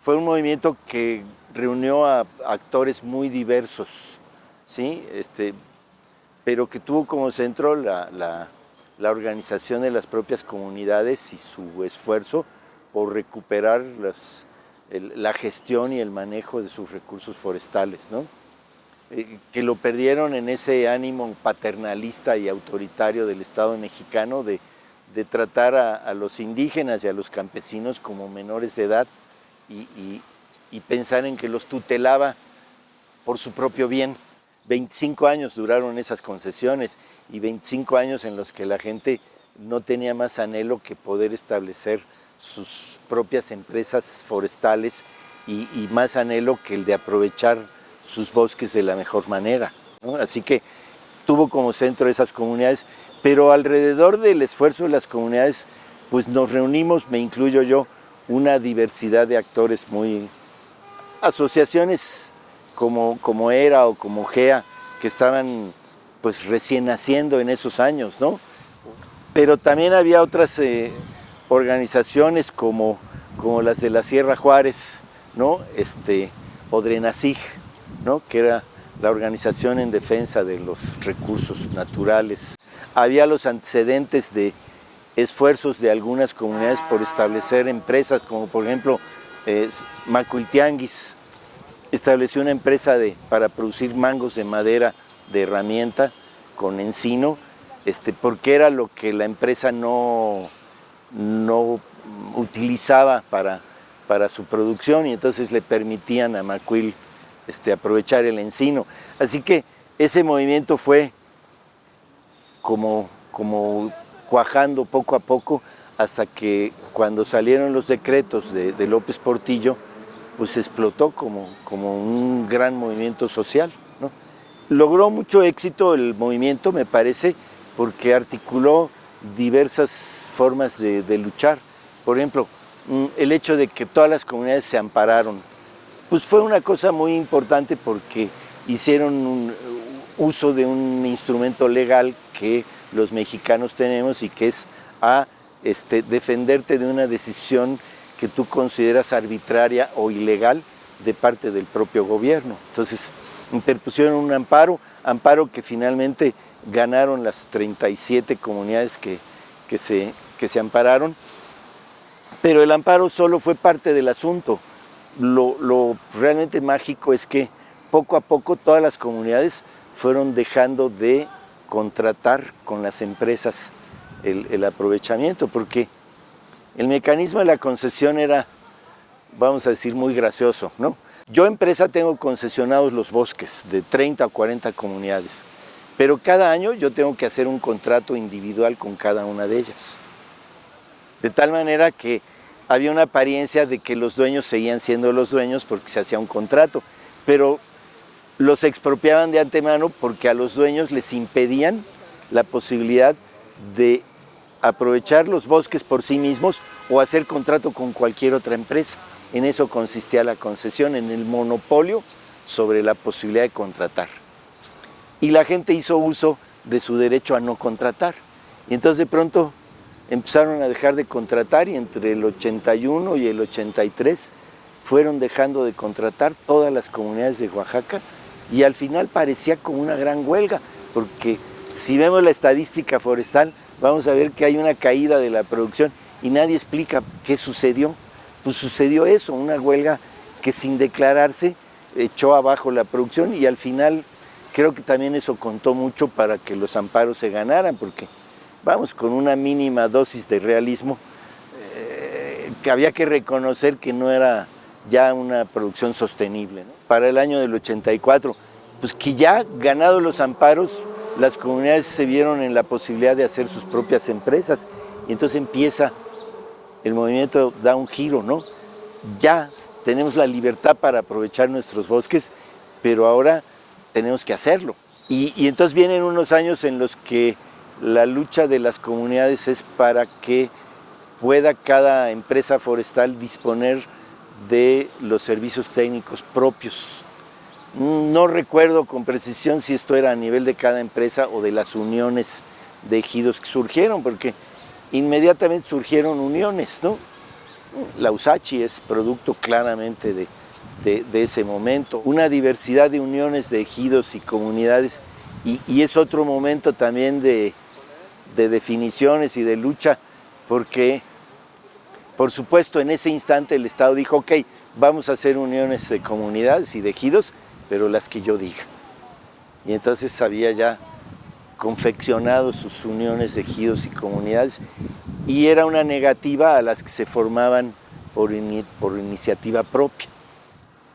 Fue un movimiento que reunió a actores muy diversos, ¿sí? Pero que tuvo como centro la organización de las propias comunidades y su esfuerzo por recuperar la gestión y el manejo de sus recursos forestales, ¿no? Que lo perdieron en ese ánimo paternalista y autoritario del Estado mexicano de tratar a los indígenas y a los campesinos como menores de edad y pensar en que los tutelaba por su propio bien. 25 años duraron esas concesiones y 25 años en los que la gente no tenía más anhelo que poder establecer sus propias empresas forestales y más anhelo que el de aprovechar sus bosques de la mejor manera, ¿no? Así que tuvo como centro esas comunidades, pero alrededor del esfuerzo de las comunidades, pues nos reunimos, me incluyo yo, una diversidad de actores muy... asociaciones como ERA o como GEA, que estaban pues recién naciendo en esos años, ¿no? Pero también había otras organizaciones como las de la Sierra Juárez, ¿no? O DRENASIG, ¿no? Que era la organización en defensa de los recursos naturales. Había los antecedentes de esfuerzos de algunas comunidades por establecer empresas, como por ejemplo Macuiltianguis estableció una empresa para producir mangos de madera de herramienta con encino, porque era lo que la empresa no utilizaba para su producción, y entonces le permitían a Macuil aprovechar el encino. Así que ese movimiento fue como cuajando poco a poco hasta que cuando salieron los decretos de López Portillo, pues explotó como un gran movimiento social, ¿no? Logró mucho éxito el movimiento, me parece, porque articuló diversas formas de luchar. Por ejemplo, el hecho de que todas las comunidades se ampararon, pues fue una cosa muy importante porque hicieron un uso de un instrumento legal que los mexicanos tenemos y que es defenderte de una decisión que tú consideras arbitraria o ilegal de parte del propio gobierno. Entonces interpusieron un amparo que finalmente ganaron las 37 comunidades que se ampararon, pero el amparo solo fue parte del asunto. Lo realmente mágico es que poco a poco todas las comunidades fueron dejando de contratar con las empresas el aprovechamiento, porque el mecanismo de la concesión era, vamos a decir, muy gracioso, ¿no? Yo, empresa, tengo concesionados los bosques de 30 o 40 comunidades, pero cada año yo tengo que hacer un contrato individual con cada una de ellas. De tal manera que había una apariencia de que los dueños seguían siendo los dueños porque se hacía un contrato, pero los expropiaban de antemano porque a los dueños les impedían la posibilidad de aprovechar los bosques por sí mismos o hacer contrato con cualquier otra empresa. En eso consistía la concesión, en el monopolio sobre la posibilidad de contratar. Y la gente hizo uso de su derecho a no contratar. Y entonces de pronto empezaron a dejar de contratar, y entre el 81 y el 83 fueron dejando de contratar todas las comunidades de Oaxaca, y al final parecía como una gran huelga, porque si vemos la estadística forestal, vamos a ver que hay una caída de la producción y nadie explica qué sucedió. Pues sucedió eso, una huelga que sin declararse echó abajo la producción, y al final creo que también eso contó mucho para que los amparos se ganaran, porque vamos, con una mínima dosis de realismo, que había que reconocer que no era ya una producción sostenible, ¿no? Para el año del 84, pues que ya ganados los amparos, las comunidades se vieron en la posibilidad de hacer sus propias empresas, y entonces empieza el movimiento, da un giro, ¿no? Ya tenemos la libertad para aprovechar nuestros bosques, pero ahora tenemos que hacerlo. Y entonces vienen unos años en los que la lucha de las comunidades es para que pueda cada empresa forestal disponer de los servicios técnicos propios. No recuerdo con precisión si esto era a nivel de cada empresa o de las uniones de ejidos que surgieron, porque inmediatamente surgieron uniones, ¿no? La USACHI es producto claramente de ese momento. Una diversidad de uniones de ejidos y comunidades, y es otro momento también de definiciones y de lucha, porque por supuesto en ese instante el Estado dijo, ok, vamos a hacer uniones de comunidades y de ejidos, pero las que yo diga. Y entonces había ya confeccionado sus uniones de ejidos y comunidades, y era una negativa a las que se formaban por iniciativa propia.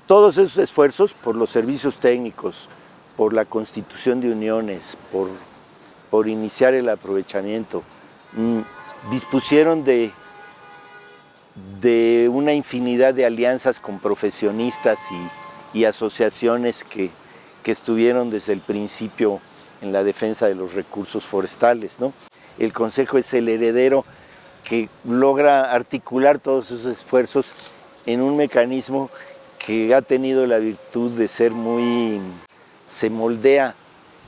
Todos esos esfuerzos por los servicios técnicos, por la constitución de uniones, por iniciar el aprovechamiento, dispusieron de una infinidad de alianzas con profesionistas y asociaciones que estuvieron desde el principio en la defensa de los recursos forestales, ¿no? El Consejo es el heredero que logra articular todos esos esfuerzos en un mecanismo que ha tenido la virtud de ser se moldea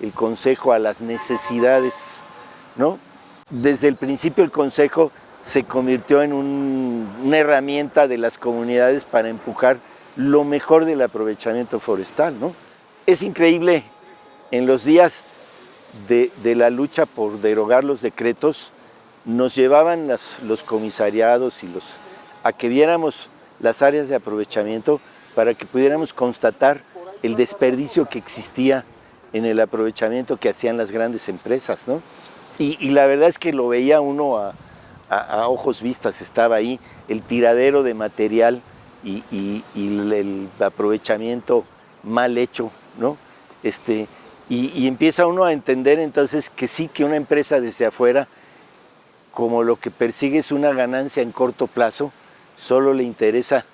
el Consejo a las necesidades, ¿no? Desde el principio el Consejo se convirtió en una herramienta de las comunidades para empujar lo mejor del aprovechamiento forestal, ¿no? Es increíble, en los días de la lucha por derogar los decretos, nos llevaban los comisariados a que viéramos las áreas de aprovechamiento para que pudiéramos constatar el desperdicio que existía en el aprovechamiento que hacían las grandes empresas, ¿no? Y la verdad es que lo veía uno a ojos vistas, estaba ahí el tiradero de material y el aprovechamiento mal hecho, ¿no? Y empieza uno a entender entonces que sí, que una empresa desde afuera, como lo que persigue es una ganancia en corto plazo, solo le interesa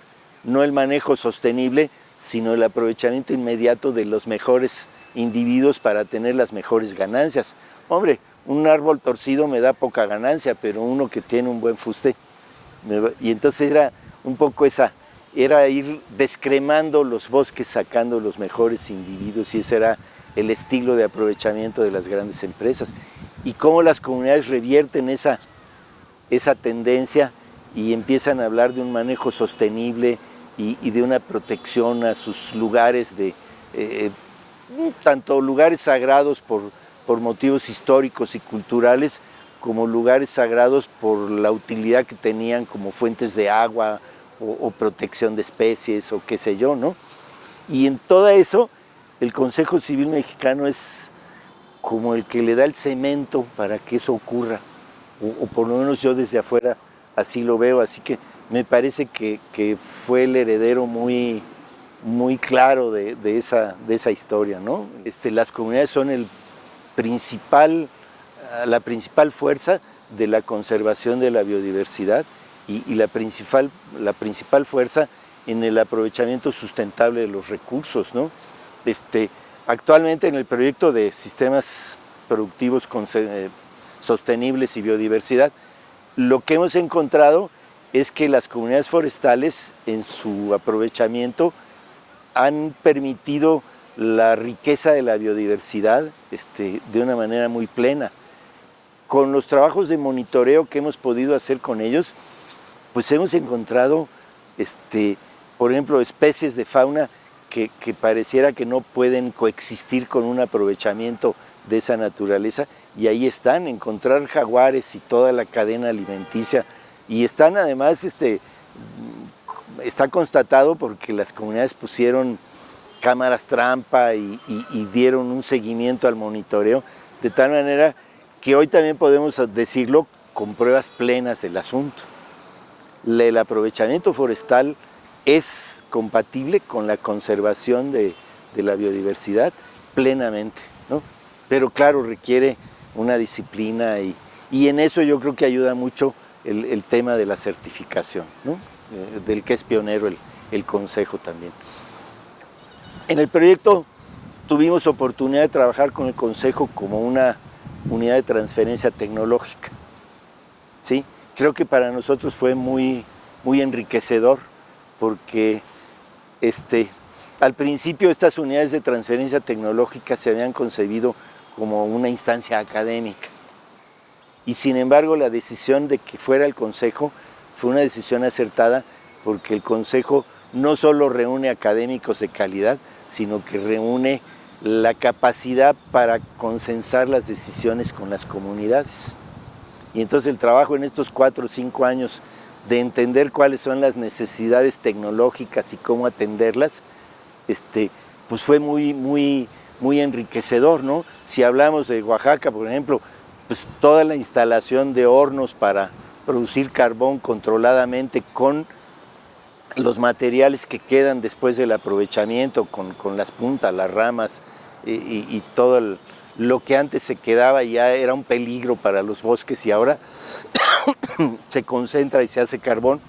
no el manejo sostenible, sino el aprovechamiento inmediato de los mejores individuos para tener las mejores ganancias. Hombre, un árbol torcido me da poca ganancia, pero uno que tiene un buen fuste. Y entonces era un poco era ir descremando los bosques, sacando los mejores individuos, y ese era el estilo de aprovechamiento de las grandes empresas. Y cómo las comunidades revierten esa tendencia y empiezan a hablar de un manejo sostenible y de una protección a sus lugares, tanto lugares sagrados por motivos históricos y culturales, como lugares sagrados por la utilidad que tenían como fuentes de agua o protección de especies o qué sé yo, ¿no? Y en todo eso, el Consejo Civil Mexicano es como el que le da el cemento para que eso ocurra, o por lo menos yo desde afuera así lo veo, así que me parece que fue el heredero muy claro de esa historia, ¿no? Las comunidades son la principal fuerza de la conservación de la biodiversidad y la principal fuerza en el aprovechamiento sustentable de los recursos, ¿no? Actualmente en el proyecto de sistemas productivos sostenibles y biodiversidad, lo que hemos encontrado es que las comunidades forestales en su aprovechamiento han permitido la riqueza de la biodiversidad de una manera muy plena. Con los trabajos de monitoreo que hemos podido hacer con ellos, pues hemos encontrado, por ejemplo, especies de fauna que pareciera que no pueden coexistir con un aprovechamiento de esa naturaleza, y ahí están, encontrar jaguares y toda la cadena alimenticia, y están además, está constatado porque las comunidades pusieron cámaras trampa y dieron un seguimiento al monitoreo, de tal manera que hoy también podemos decirlo con pruebas plenas del asunto. El aprovechamiento forestal es compatible con la conservación de la biodiversidad plenamente, ¿no? Pero claro, requiere una disciplina y en eso yo creo que ayuda mucho el tema de la certificación, ¿no? Del que es pionero el Consejo también. En el proyecto tuvimos oportunidad de trabajar con el Consejo como una unidad de transferencia tecnológica, ¿sí? Creo que para nosotros fue muy enriquecedor, porque al principio estas unidades de transferencia tecnológica se habían concebido como una instancia académica, y sin embargo la decisión de que fuera el Consejo fue una decisión acertada porque el Consejo no solo reúne académicos de calidad, sino que reúne la capacidad para consensar las decisiones con las comunidades. Y entonces el trabajo en estos 4 o 5 años de entender cuáles son las necesidades tecnológicas y cómo atenderlas, pues fue muy enriquecedor, ¿no? Si hablamos de Oaxaca, por ejemplo, pues toda la instalación de hornos para producir carbón controladamente con los materiales que quedan después del aprovechamiento, con las puntas, las ramas y todo lo que antes se quedaba ya era un peligro para los bosques y ahora se concentra y se hace carbón,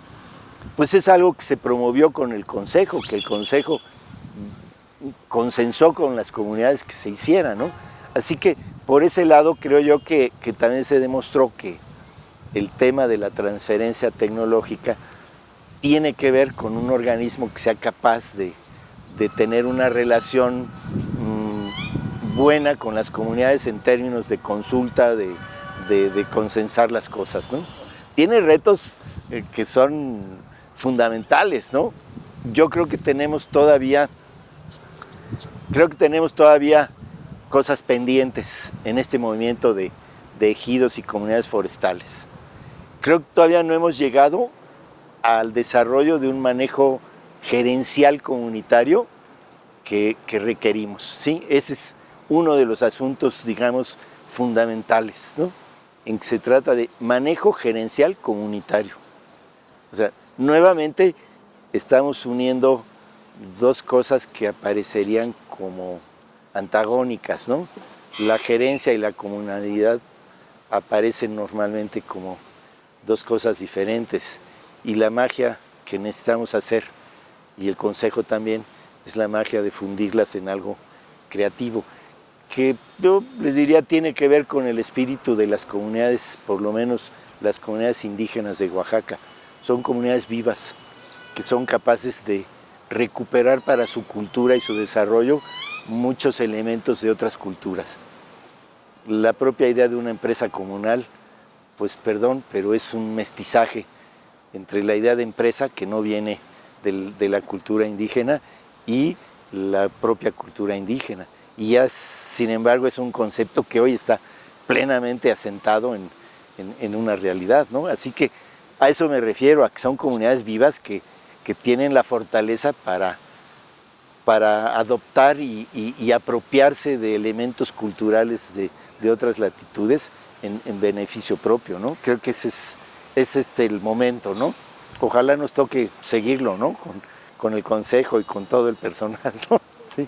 pues es algo que se promovió con el Consejo, que el Consejo consensó con las comunidades que se hiciera, ¿no? Así que por ese lado creo yo que también se demostró que el tema de la transferencia tecnológica tiene que ver con un organismo que sea capaz de tener una relación buena con las comunidades en términos de consulta, de consensar las cosas, ¿no? Tiene retos que son fundamentales, ¿no? Yo creo que tenemos todavía cosas pendientes en este movimiento de ejidos y comunidades forestales. Creo que todavía no hemos llegado al desarrollo de un manejo gerencial comunitario que requerimos, ¿sí? Ese es uno de los asuntos, digamos, fundamentales, ¿no? En que se trata de manejo gerencial comunitario. O sea, nuevamente estamos uniendo dos cosas que aparecerían como antagónicas, ¿no? La gerencia y la comunalidad aparecen normalmente como dos cosas diferentes, y la magia que necesitamos hacer, y el Consejo también, es la magia de fundirlas en algo creativo, que yo les diría tiene que ver con el espíritu de las comunidades, por lo menos las comunidades indígenas de Oaxaca. Son comunidades vivas, que son capaces de recuperar para su cultura y su desarrollo muchos elementos de otras culturas. La propia idea de una empresa comunal, pues perdón, pero es un mestizaje entre la idea de empresa que no viene de la cultura indígena y la propia cultura indígena. Y ya, sin embargo, es un concepto que hoy está plenamente asentado en una realidad, ¿no? Así que a eso me refiero, a que son comunidades vivas que tienen la fortaleza para adoptar y apropiarse de elementos culturales de otras latitudes en beneficio propio, ¿no? Creo que ese es el momento, ¿no? Ojalá nos toque seguirlo, ¿no? Con el Consejo y con todo el personal, ¿no? Sí.